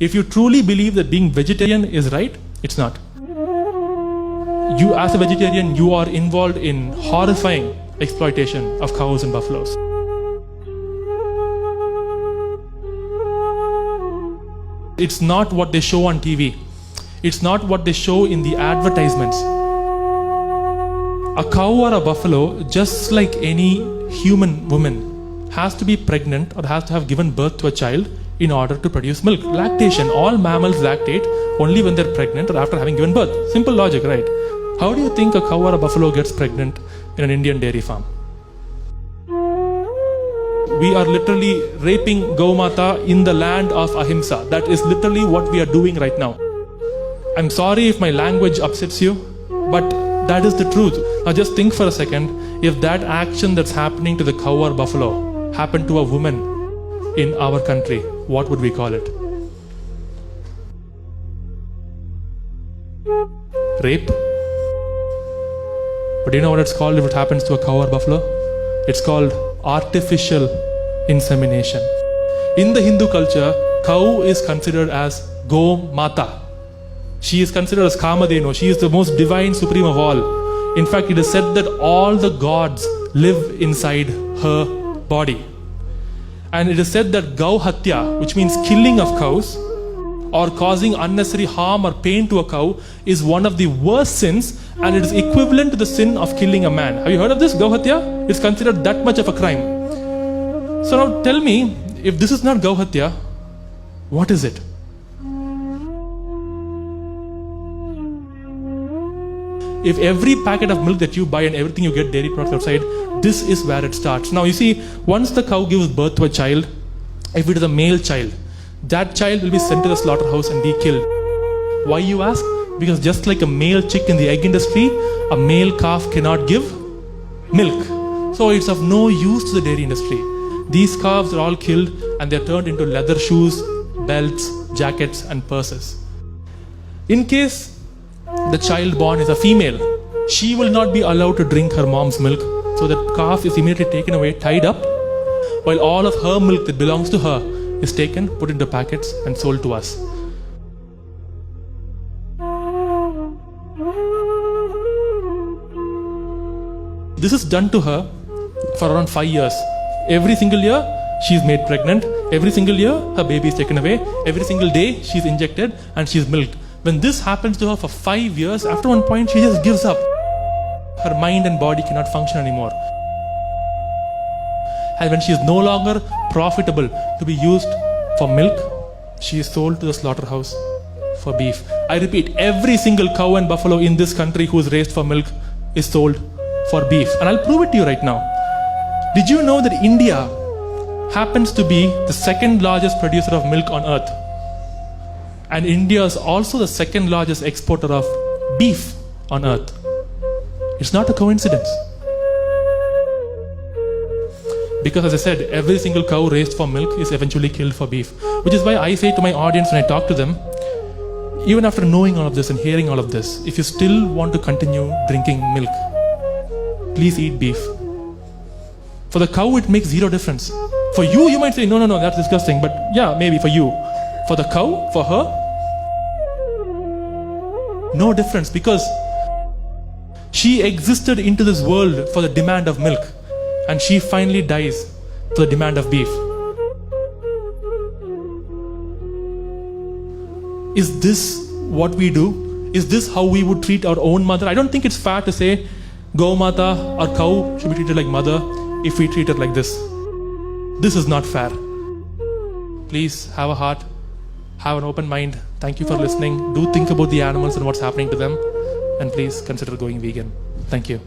If you truly believe that being vegetarian is right, it's not. You as a vegetarian, you are involved in horrifying exploitation of cows and buffaloes. It's not what they show on TV. It's not what they show in the advertisements. A cow or a buffalo, just like any human woman, has to be pregnant or has to have given birth to a child in order to produce milk. Lactation, all mammals lactate only when they're pregnant or after having given birth. Simple logic, right? How do you think a cow or a buffalo gets pregnant in an Indian dairy farm? We are literally raping Gaumata in the land of Ahimsa. That is literally what we are doing right now. I'm sorry if my language upsets you, but that is the truth. Now just think for a second, if that action that's happening to the cow or buffalo happened to a woman in our country, what would we call it? Rape? But do you know what it's called if it happens to a cow or buffalo? It's called artificial insemination. In the Hindu culture, cow is considered as Gaumata. She is considered as Kamadhenu. She is the most divine, supreme of all. In fact, it is said that all the gods live inside her body. And it is said that Gauhatya, which means killing of cows, or causing unnecessary harm or pain to a cow, is one of the worst sins, and it is equivalent to the sin of killing a man. Have you heard of this, Gauhatya? It's considered that much of a crime. So now tell me, if this is not Gauhatya, what is it? If every packet of milk that you buy and everything you get dairy products outside, this is where it starts. Now you see, once the cow gives birth to a child, if it is a male child, that child will be sent to the slaughterhouse and be killed. Why, you ask? Because just like a male chick in the egg industry, a male calf cannot give milk. So it's of no use to the dairy industry. These calves are all killed and they're turned into leather shoes, belts, jackets and purses. In case the child born is a female, she will not be allowed to drink her mom's milk. So the calf is immediately taken away, tied up, while all of her milk that belongs to her is taken, put into packets and sold to us. This is done to her for around 5 years. Every single year, she is made pregnant. Every single year, her baby is taken away. Every single day, she is injected and she is milked. When this happens to her for 5 years, after one point, she just gives up. Her mind and body cannot function anymore. And when she is no longer profitable to be used for milk, she is sold to the slaughterhouse for beef. I repeat, every single cow and buffalo in this country who is raised for milk is sold for beef. And I'll prove it to you right now. Did you know that India happens to be the second largest producer of milk on earth? And India is also the second largest exporter of beef on earth. It's not a coincidence. Because as I said, every single cow raised for milk is eventually killed for beef. Which is why I say to my audience when I talk to them, even after knowing all of this and hearing all of this, if you still want to continue drinking milk, please eat beef. For the cow, it makes zero difference. For you, you might say, no, that's disgusting. But yeah, maybe for you. For the cow, for her, no difference, because she existed into this world for the demand of milk, and she finally dies for the demand of beef. Is this what we do? Is this how we would treat our own mother? I don't think it's fair to say Gaumata or cow should be treated like mother if we treat her like this. This is not fair. Please have a heart, have an open mind. Thank you for listening. Do think about the animals and what's happening to them, and please consider going vegan. Thank you.